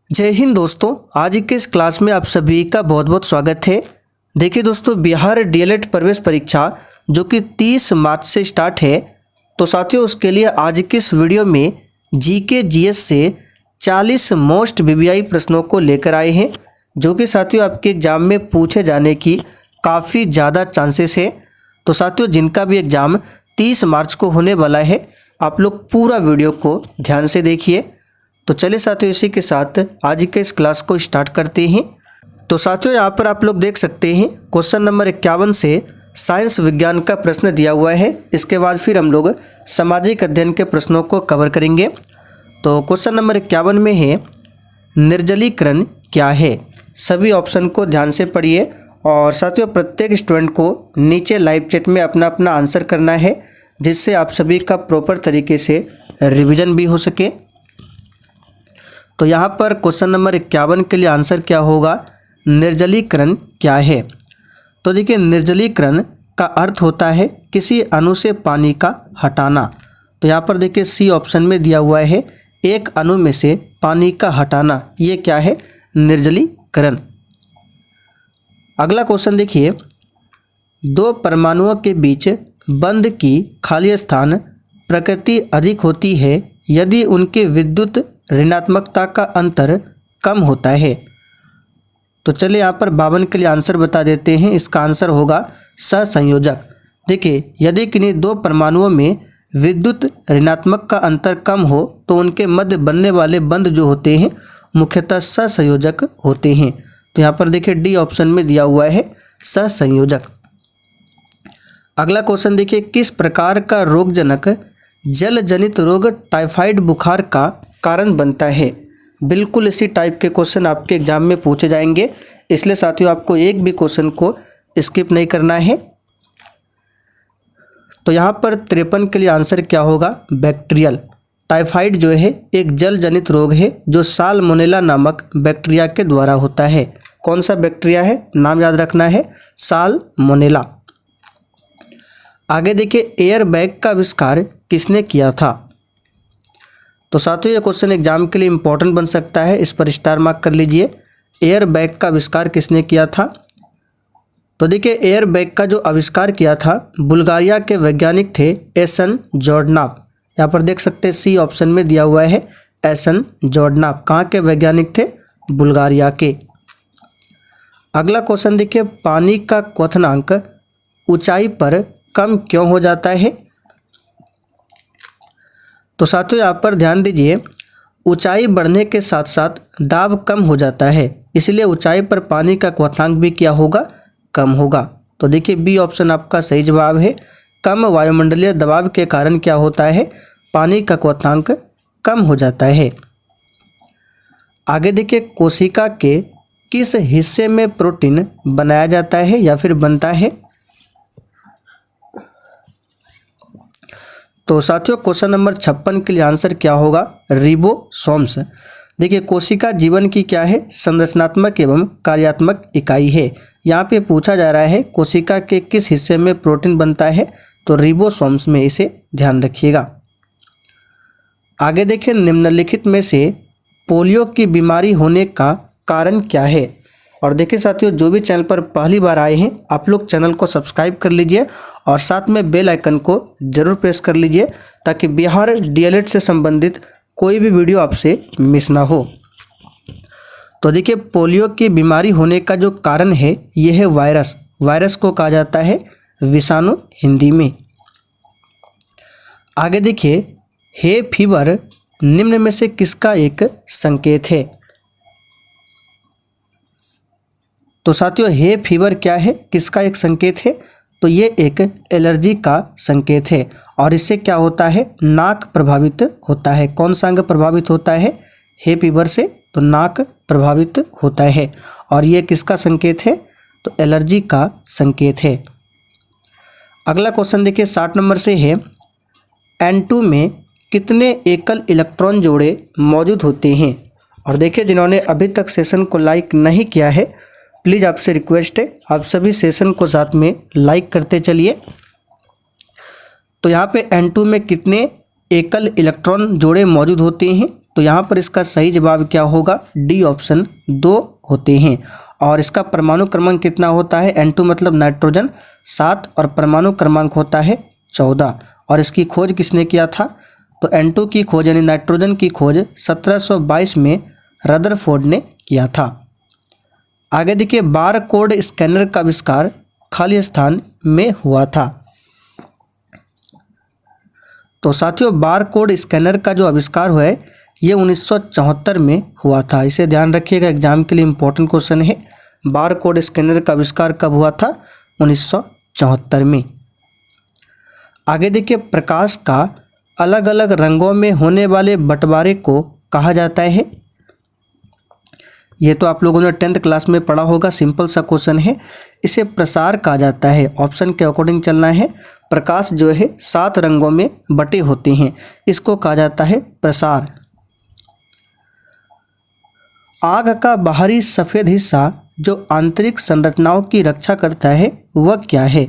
जय हिंद दोस्तों, आज के इस क्लास में आप सभी का बहुत बहुत स्वागत है। देखिए दोस्तों, बिहार डीएलएड प्रवेश परीक्षा जो कि 30 मार्च से स्टार्ट है, तो साथियों उसके लिए आज के इस वीडियो में जीके जीएस से 40 मोस्ट वीवीआई प्रश्नों को लेकर आए हैं, जो कि साथियों आपके एग्ज़ाम में पूछे जाने की काफ़ी ज़्यादा चांसेस है। तो साथियों जिनका भी एग्ज़ाम 30 मार्च को होने वाला है, आप लोग पूरा वीडियो को ध्यान से देखिए। तो चलिए साथियों, इसी के साथ आज के इस क्लास को स्टार्ट करते हैं। तो साथियों यहाँ पर आप लोग देख सकते हैं क्वेश्चन नंबर 51 से साइंस विज्ञान का प्रश्न दिया हुआ है। इसके बाद फिर हम लोग सामाजिक अध्ययन के प्रश्नों को कवर करेंगे। तो क्वेश्चन नंबर 51 में है, निर्जलीकरण क्या है। सभी ऑप्शन को ध्यान से पढ़िए और साथियों प्रत्येक स्टूडेंट को नीचे लाइव चैट में अपना अपना आंसर करना है, जिससे आप सभी का प्रॉपर तरीके से रिवीजन भी हो सके। तो यहाँ पर क्वेश्चन नंबर 51 के लिए आंसर क्या होगा, निर्जलीकरण क्या है। तो देखिए, निर्जलीकरण का अर्थ होता है किसी अणु से पानी का हटाना। तो यहाँ पर देखिए सी ऑप्शन में दिया हुआ है, एक अणु में से पानी का हटाना, ये क्या है, निर्जलीकरण। अगला क्वेश्चन देखिए, दो परमाणुओं के बीच बंध की खाली स्थान प्रकृति अधिक होती है यदि उनके विद्युत ऋणात्मकता का अंतर कम होता है। तो चलिए यहाँ पर 52 के लिए आंसर बता देते हैं। इसका आंसर होगा सहसंयोजक। देखिए, यदि किन्हीं दो परमाणुओं में विद्युत ऋणात्मक का अंतर कम हो तो उनके मध्य बनने वाले बंध जो होते हैं मुख्यतः सहसंयोजक होते हैं। तो यहाँ पर देखिए डी ऑप्शन में दिया हुआ है सहसंयोजक। अगला क्वेश्चन देखिए, किस प्रकार का रोगजनक जल जनित रोग टाइफाइड बुखार का कारण बनता है। बिल्कुल इसी टाइप के क्वेश्चन आपके एग्जाम में पूछे जाएंगे, इसलिए साथियों आपको एक भी क्वेश्चन को स्किप नहीं करना है। तो यहाँ पर 53 के लिए आंसर क्या होगा, बैक्टीरियल। टाइफाइड जो है एक जल जनित रोग है जो साल्मोनेला नामक बैक्टीरिया के द्वारा होता है। कौन सा बैक्टीरिया है, नाम याद रखना है, साल्मोनेला। आगे देखिए, एयर बैग का आविष्कार किसने किया था। तो साथियों ये क्वेश्चन एग्जाम के लिए इंपॉर्टेंट बन सकता है, इस पर स्टार मार्क कर लीजिए। एयर बैग का आविष्कार किसने किया था। तो देखिए, एयर बैग का जो आविष्कार किया था बुल्गारिया के वैज्ञानिक थे एसन जोर्डनाव। यहाँ पर देख सकते हैं सी ऑप्शन में दिया हुआ है एसन जोर्डनाव। कहाँ के वैज्ञानिक थे, बुल्गारिया के। अगला क्वेश्चन देखिए, पानी का क्वथनांक ऊंचाई पर कम क्यों हो जाता है। तो साथियों यहाँ पर ध्यान दीजिए, ऊंचाई बढ़ने के साथ साथ दाब कम हो जाता है, इसलिए ऊंचाई पर पानी का क्वथनांक भी क्या होगा, कम होगा। तो देखिए बी ऑप्शन आपका सही जवाब है। कम वायुमंडलीय दबाव के कारण क्या होता है, पानी का क्वथनांक कम हो जाता है। आगे देखिए, कोशिका के किस हिस्से में प्रोटीन बनाया जाता है या फिर बनता है। तो साथियों क्वेश्चन नंबर 56 के लिए आंसर क्या होगा, रिबोसोम्स। देखिए, कोशिका जीवन की क्या है, संरचनात्मक एवं कार्यात्मक इकाई है। यहाँ पे पूछा जा रहा है कोशिका के किस हिस्से में प्रोटीन बनता है, तो रिबोसोम्स में, इसे ध्यान रखिएगा। आगे देखिए, निम्नलिखित में से पोलियो की बीमारी होने का कारण क्या है। और देखिए साथियों, जो भी चैनल पर पहली बार आए हैं आप लोग चैनल को सब्सक्राइब कर लीजिए और साथ में बेल आइकन को जरूर प्रेस कर लीजिए, ताकि बिहार डीएलएड से संबंधित कोई भी वीडियो आपसे मिस ना हो। तो देखिए, पोलियो की बीमारी होने का जो कारण है ये है वायरस। वायरस को कहा जाता है विषाणु हिंदी में। आगे देखिए, हे फीवर निम्न में से किसका एक संकेत है। तो साथियों हे फीवर क्या है, किसका एक संकेत है, तो ये एक एलर्जी का संकेत है और इससे क्या होता है, नाक प्रभावित होता है। कौन सा अंग प्रभावित होता है हे फीवर से, तो नाक प्रभावित होता है और ये किसका संकेत है, तो एलर्जी का संकेत है। अगला क्वेश्चन देखिए 60 नंबर से है, N2 में कितने एकल इलेक्ट्रॉन जोड़े मौजूद होते हैं। और देखिए, जिन्होंने अभी तक सेशन को लाइक नहीं किया है, प्लीज़ आपसे रिक्वेस्ट है आप सभी सेशन को साथ में लाइक करते चलिए। तो यहाँ पे N2 में कितने एकल इलेक्ट्रॉन जोड़े मौजूद होते हैं, तो यहाँ पर इसका सही जवाब क्या होगा, डी ऑप्शन 2 होते हैं। और इसका परमाणु क्रमांक कितना होता है, N2 मतलब नाइट्रोजन 7 और परमाणु क्रमांक होता है 14। और इसकी खोज किसने किया था, तो N2 की खोज यानी नाइट्रोजन की खोज 1722 में रदरफोर्ड ने किया था। आगे देखिए, बार कोड स्कैनर का आविष्कार खालिस्तान में हुआ था। तो साथियों, बार कोड स्कैनर का जो आविष्कार हुआ है ये 1974 में हुआ था। इसे ध्यान रखिएगा, एग्जाम के लिए इम्पोर्टेंट क्वेश्चन है। बार कोड स्कैनर का आविष्कार कब हुआ था, 1974 में। आगे देखिए, प्रकाश का अलग अलग रंगों में होने वाले बंटवारे को कहा जाता है। ये तो आप लोगों ने 10th क्लास में पढ़ा होगा, सिंपल सा क्वेश्चन है। इसे प्रसार कहा जाता है, ऑप्शन के अकॉर्डिंग चलना है। प्रकाश जो है 7 रंगों में बटे होते हैं, इसको कहा जाता है प्रसार। आग का बाहरी सफ़ेद हिस्सा जो आंतरिक संरचनाओं की रक्षा करता है वह क्या है।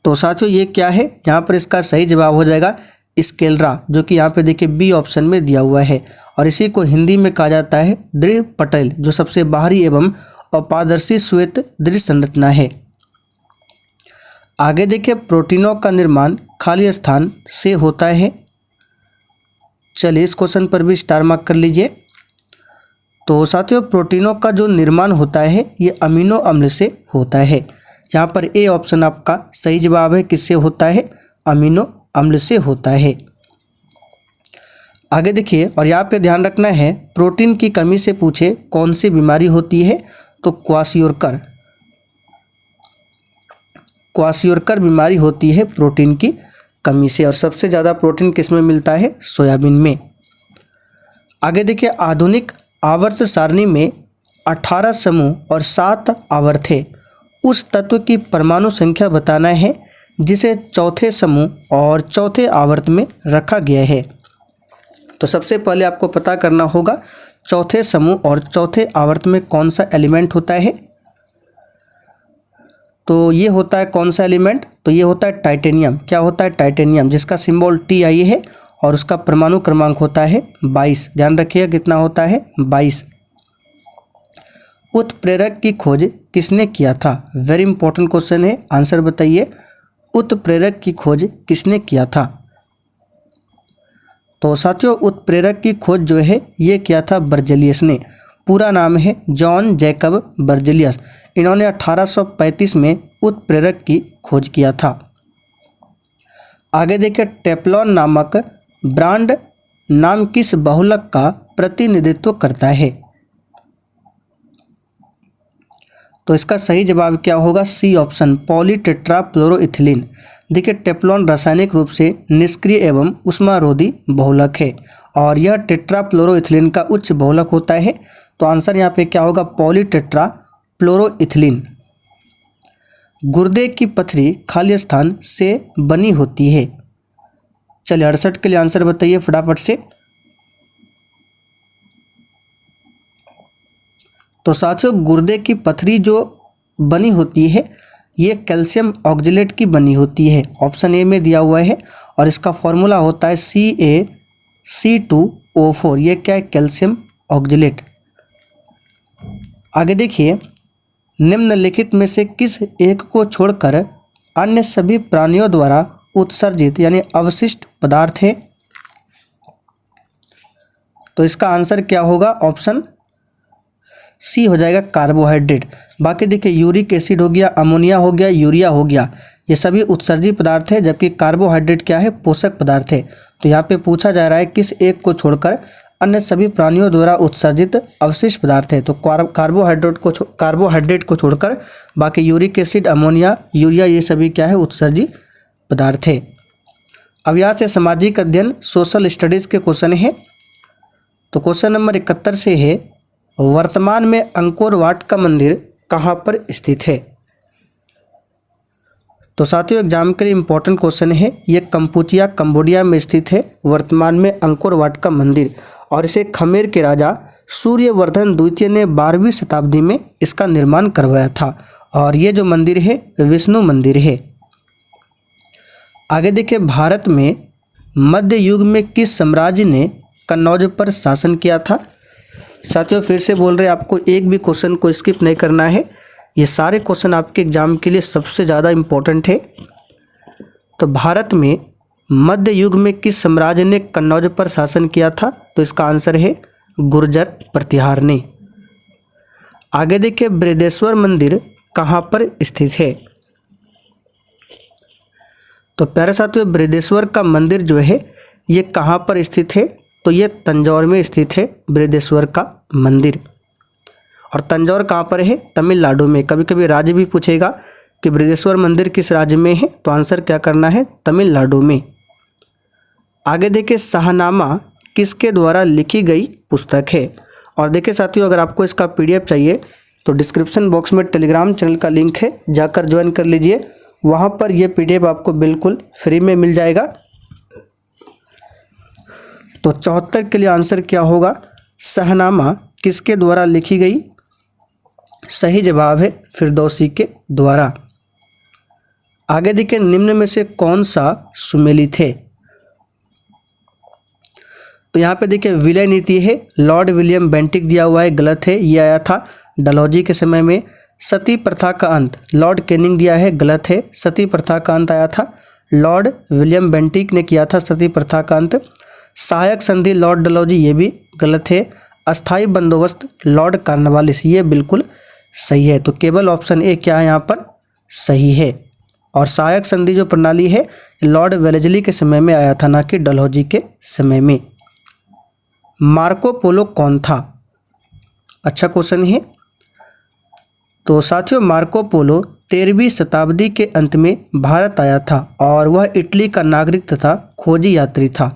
तो साथियों, ये क्या है, यहाँ पर इसका सही जवाब हो जाएगा स्केलरा, जो कि यहाँ पे देखिए बी ऑप्शन में दिया हुआ है। और इसी को हिंदी में कहा जाता है दृढ़ पटल, जो सबसे बाहरी एवं अपारदर्शी श्वेत दृढ़ संरचना है। आगे देखिए, प्रोटीनों का निर्माण खाली स्थान से होता है। चलिए इस क्वेश्चन पर भी स्टार मार्क कर लीजिए। तो साथियों, प्रोटीनों का जो निर्माण होता है ये अमीनो अम्ल से होता है। यहाँ पर ए ऑप्शन आपका सही जवाब है, किससे होता है, अमीनो अम्ल से होता है। आगे देखिए, और यहाँ पे ध्यान रखना है, प्रोटीन की कमी से पूछे कौन सी बीमारी होती है, तो क्वाशियोरकर बीमारी होती है प्रोटीन की कमी से। और सबसे ज़्यादा प्रोटीन किस में मिलता है, सोयाबीन में। आगे देखिए, आधुनिक आवर्त सारणी में 18 समूह और 7 आवर्त है। उस तत्व की परमाणु संख्या बताना है जिसे चौथे समूह और चौथे आवर्त में रखा गया है। तो सबसे पहले आपको पता करना होगा चौथे समूह और चौथे आवर्त में कौन सा एलिमेंट होता है। तो ये होता है कौन सा एलिमेंट, तो ये होता है टाइटेनियम। क्या होता है, टाइटेनियम, जिसका सिंबल Ti है और उसका परमाणु क्रमांक होता है 22। ध्यान रखिएगा कितना होता है, 22। उत्प्रेरक की खोज किसने किया था, वेरी इंपॉर्टेंट क्वेश्चन है, आंसर बताइए। उत्प्रेरक की खोज किसने किया था। तो साथियों, उत्प्रेरक की खोज जो है ये किया था बर्जेलियस ने। पूरा नाम है जॉन जैकब बर्जेलियस। इन्होंने 1835 में उत्प्रेरक की खोज किया था। आगे देखिए, टेफ्लॉन नामक ब्रांड नाम किस बहुलक का प्रतिनिधित्व करता है। तो इसका सही जवाब क्या होगा, सी ऑप्शन, पॉलीटेट्राफ्लोरोइथिलीन। देखिए, टेफ्लॉन रासायनिक रूप से निष्क्रिय एवं उष्मारोधी बहुलक है और यह टेट्राफ्लोरोइथिलीन का उच्च बहुलक होता है। तो आंसर यहाँ पे क्या होगा, पॉलीटेट्राफ्लोरोइथिलीन। गुर्दे की पथरी खाली स्थान से बनी होती है। चलिए 68 के लिए आंसर बताइए फटाफट से। तो साथियों, गुर्दे की पथरी जो बनी होती है ये कैल्शियम ऑक्जेलेट की बनी होती है, ऑप्शन ए में दिया हुआ है। और इसका फॉर्मूला होता है CaC2O4। ये क्या है, कैल्शियम ऑक्जेलेट। आगे देखिए, निम्नलिखित में से किस एक को छोड़कर अन्य सभी प्राणियों द्वारा उत्सर्जित यानी अवशिष्ट पदार्थ है। तो इसका आंसर क्या होगा, ऑप्शन सी हो जाएगा, कार्बोहाइड्रेट। बाकी देखिए, यूरिक एसिड हो गया, अमोनिया हो गया, यूरिया हो गया, ये सभी उत्सर्जित पदार्थ है, जबकि कार्बोहाइड्रेट क्या है, पोषक पदार्थ है। तो यहाँ पे पूछा जा रहा है किस एक को छोड़कर अन्य सभी प्राणियों द्वारा उत्सर्जित अवशिष्ट पदार्थ है। तो कार्बोहाइड्रेट को छोड़कर बाकी यूरिक एसिड, अमोनिया, यूरिया, ये सभी क्या है, उत्सर्जित पदार्थ है। अब यहाँ से सामाजिक अध्ययन सोशल स्टडीज़ के क्वेश्चन है। तो क्वेश्चन नंबर 71 से है, वर्तमान में अंकोर वाट का मंदिर कहाँ पर स्थित है। तो साथियों, एग्जाम के लिए इम्पोर्टेंट क्वेश्चन है। ये कंपुचिया कंबोडिया में स्थित है वर्तमान में अंकोर वाट का मंदिर। और इसे खमेर के राजा सूर्यवर्धन द्वितीय ने 12वीं शताब्दी में इसका निर्माण करवाया था। और ये जो मंदिर है विष्णु मंदिर है। आगे देखिए, भारत में मध्य युग में किस साम्राज्य ने कन्नौज पर शासन किया था? साथियों फिर से बोल रहे हैं, आपको एक भी क्वेश्चन को स्किप नहीं करना है। ये सारे क्वेश्चन आपके एग्जाम के लिए सबसे ज़्यादा इम्पोर्टेंट है। तो भारत में मध्य युग में किस साम्राज्य ने कन्नौज पर शासन किया था? तो इसका आंसर है गुर्जर प्रतिहार ने। आगे देखिए, बृहदेश्वर मंदिर कहाँ पर स्थित है? तो प्यारे साथियों, बृहदेश्वर का मंदिर जो है ये कहाँ पर स्थित है? तो ये तंजौर में स्थित है बृहदेश्वर का मंदिर। और तंजौर कहाँ पर है? तमिलनाडु में। कभी कभी राज्य भी पूछेगा कि बृहदेश्वर मंदिर किस राज्य में है, तो आंसर क्या करना है? तमिलनाडु में। आगे देखिए, शाहनामा किसके द्वारा लिखी गई पुस्तक है? और देखिए साथियों, अगर आपको इसका PDF चाहिए तो डिस्क्रिप्शन बॉक्स में टेलीग्राम चैनल का लिंक है, जाकर ज्वाइन कर लीजिए। वहाँ पर यह PDF आपको बिल्कुल फ्री में मिल जाएगा। तो 74 के लिए आंसर क्या होगा? शाहनामा किसके द्वारा लिखी गई? सही जवाब है फिरदौसी के द्वारा। आगे देखिए, निम्न में से कौन सा सुमेलित है? तो यहाँ पे देखिए विलय नीति है, लॉर्ड विलियम बेंटिक दिया हुआ है, गलत है। ये आया था डलहौजी के समय में। सती प्रथा का अंत, लॉर्ड कैनिंग दिया है, गलत है। सती प्रथा का अंत आया था, लॉर्ड विलियम बेंटिक ने किया था सती प्रथा का अंत। सहायक संधि लॉर्ड डलहौजी, ये भी गलत है। अस्थाई बंदोबस्त लॉर्ड कॉर्नवालिस, ये बिल्कुल सही है। तो केवल ऑप्शन ए क्या है यहाँ पर? सही है। और सहायक संधि जो प्रणाली है लॉर्ड वेलेस्ली के समय में आया था, ना कि डलहौजी के समय में। मार्को पोलो कौन था? अच्छा क्वेश्चन है। तो साथियों, मार्को पोलो 13वीं शताब्दी के अंत में भारत आया था और वह इटली का नागरिक तथा खोजी यात्री था।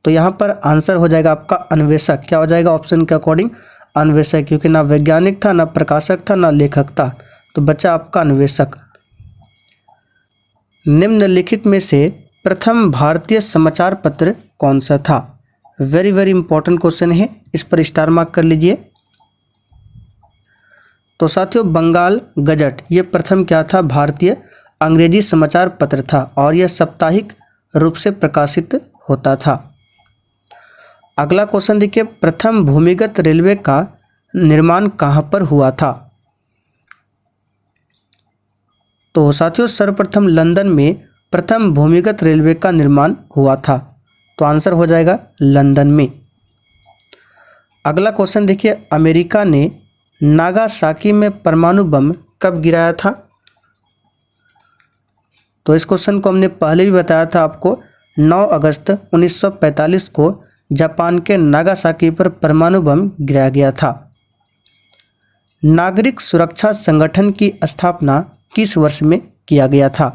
तो यहाँ पर आंसर हो जाएगा आपका अन्वेषक। क्या हो जाएगा ऑप्शन के अकॉर्डिंग? अन्वेषक, क्योंकि ना वैज्ञानिक था, ना प्रकाशक था, ना लेखक था। तो बचा आपका अन्वेषक। निम्नलिखित में से प्रथम भारतीय समाचार पत्र कौन सा था? वेरी वेरी इंपॉर्टेंट क्वेश्चन है, इस पर स्टार मार्क कर लीजिए। तो साथियों, बंगाल गजट ये प्रथम क्या था? भारतीय अंग्रेजी समाचार पत्र था और यह साप्ताहिक रूप से प्रकाशित होता था। अगला क्वेश्चन देखिए, प्रथम भूमिगत रेलवे का निर्माण कहाँ पर हुआ था? तो साथियों, सर्वप्रथम लंदन में प्रथम भूमिगत रेलवे का निर्माण हुआ था। तो आंसर हो जाएगा लंदन में। अगला क्वेश्चन देखिए, अमेरिका ने नागासाकी में परमाणु बम कब गिराया था? तो इस क्वेश्चन को हमने पहले भी बताया था आपको। 9 अगस्त 1945 को जापान के नागासाकी पर परमाणु बम गिराया गया था। नागरिक सुरक्षा संगठन की स्थापना किस वर्ष में किया गया था?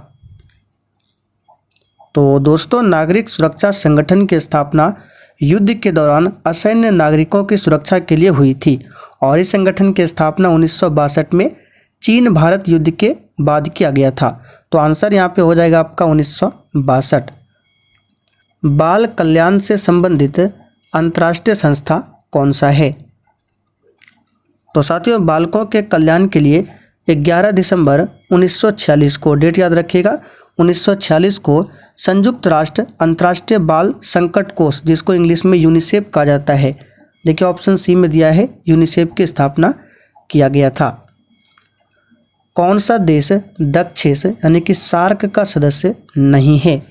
तो दोस्तों, नागरिक सुरक्षा संगठन की स्थापना युद्ध के दौरान असैन्य नागरिकों की सुरक्षा के लिए हुई थी और इस संगठन की स्थापना 1962 में चीन भारत युद्ध के बाद किया गया था। तो आंसर यहाँ पे हो जाएगा आपका 1962। बाल कल्याण से संबंधित अंतर्राष्ट्रीय संस्था कौन सा है? तो साथियों, बालकों के कल्याण के लिए 11 दिसंबर 1946 को, डेट याद रखिएगा, 1946 को संयुक्त राष्ट्र अंतर्राष्ट्रीय बाल संकट कोष, जिसको इंग्लिश में यूनिसेफ कहा जाता है, देखिए ऑप्शन सी में दिया है, यूनिसेफ की स्थापना किया गया था। कौन सा देश दक्षिण यानी कि सार्क का सदस्य नहीं है?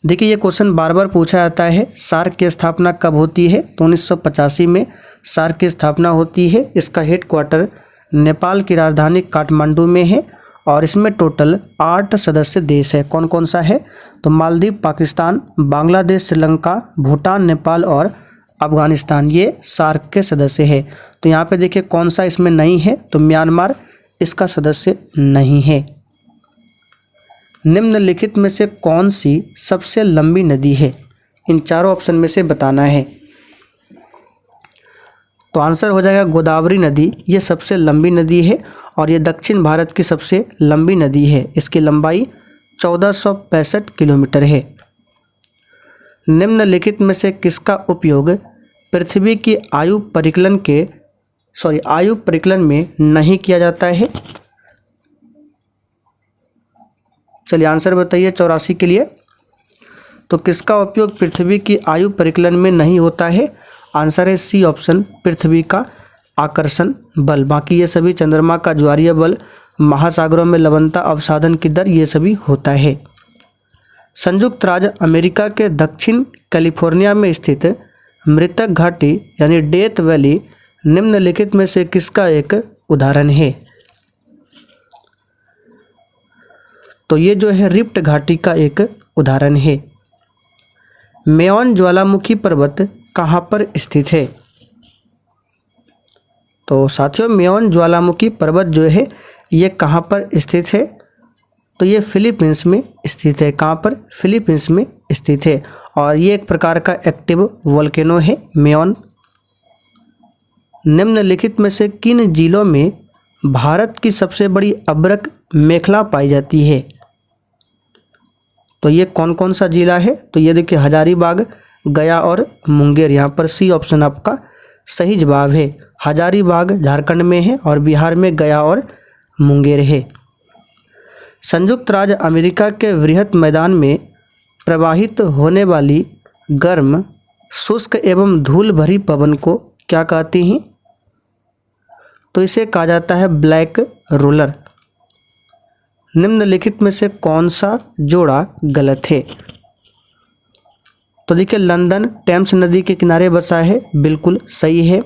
देखिए ये क्वेश्चन बार बार पूछा जाता है। सार्क की स्थापना कब होती है? तो 1985 में सार्क की स्थापना होती है। इसका हेडक्वार्टर नेपाल की राजधानी काठमांडू में है और इसमें टोटल 8 सदस्य देश है। कौन कौन सा है? तो मालदीव, पाकिस्तान, बांग्लादेश, श्रीलंका, भूटान, नेपाल और अफगानिस्तान, ये सार्क के सदस्य है। तो यहाँ पे देखिए कौन सा इसमें नहीं है? तो म्यांमार इसका सदस्य नहीं है। निम्नलिखित में से कौन सी सबसे लंबी नदी है? इन चारों ऑप्शन में से बताना है। तो आंसर हो जाएगा गोदावरी नदी, ये सबसे लंबी नदी है और ये दक्षिण भारत की सबसे लंबी नदी है। इसकी लंबाई 1465 किलोमीटर है। निम्नलिखित में से किसका उपयोग पृथ्वी की आयु परिकलन में नहीं किया जाता है? चलिए आंसर बताइए 84 के लिए। तो किसका उपयोग पृथ्वी की आयु परिकलन में नहीं होता है? आंसर है सी ऑप्शन, पृथ्वी का आकर्षण बल। बाकी ये सभी चंद्रमा का ज्वारीय बल, महासागरों में लवणता अवसादन की दर, ये सभी होता है। संयुक्त राज्य अमेरिका के दक्षिण कैलिफोर्निया में स्थित मृतक घाटी यानी डेथ वैली निम्नलिखित में से किसका एक उदाहरण है? तो ये जो है रिफ्ट घाटी का एक उदाहरण है। मेओन ज्वालामुखी पर्वत कहाँ पर स्थित है? तो साथियों मेओन ज्वालामुखी पर्वत जो है ये कहाँ पर स्थित है? तो ये फिलीपींस में स्थित है। कहाँ पर? फिलीपींस में स्थित है और ये एक प्रकार का एक्टिव वोल्केनो है मेओन। निम्नलिखित में से किन जिलों में भारत की सबसे बड़ी अभ्रक मेखला पाई जाती है? तो ये कौन कौन सा जिला है? तो ये देखिए हजारीबाग, गया और मुंगेर। यहाँ पर सी ऑप्शन आपका सही जवाब है। हजारीबाग झारखंड में है और बिहार में गया और मुंगेर है। संयुक्त राज्य अमेरिका के वृहत मैदान में प्रवाहित होने वाली गर्म, शुष्क एवं धूल भरी पवन को क्या कहते हैं? तो इसे कहा जाता है ब्लैक रोलर। निम्नलिखित में से कौन सा जोड़ा गलत है? तो देखिए लंदन टेम्स नदी के किनारे बसा है, बिल्कुल सही है।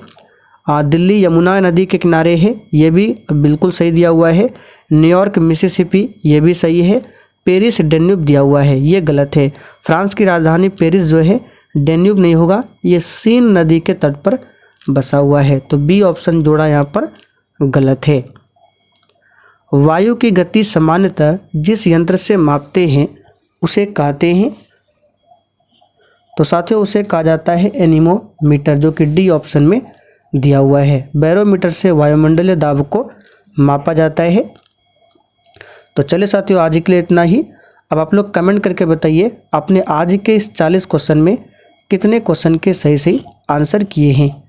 दिल्ली यमुना नदी के किनारे है, ये भी बिल्कुल सही दिया हुआ है। न्यूयॉर्क मिसिसिपी, ये भी सही है। पेरिस डेन्यूब दिया हुआ है, ये गलत है। फ्रांस की राजधानी पेरिस जो है डेन्यूब नहीं होगा, ये सीन नदी के तट पर बसा हुआ है। तो बी ऑप्शन जोड़ा यहाँ पर गलत है। वायु की गति सामान्यतः जिस यंत्र से मापते हैं उसे कहते हैं? तो साथियों उसे कहा जाता है एनीमोमीटर, जो कि डी ऑप्शन में दिया हुआ है। बैरोमीटर से वायुमंडलीय दाब को मापा जाता है। तो चलिए साथियों आज के लिए इतना ही। अब आप लोग कमेंट करके बताइए आपने आज के इस 40 क्वेश्चन में कितने क्वेश्चन के सही आंसर किए हैं।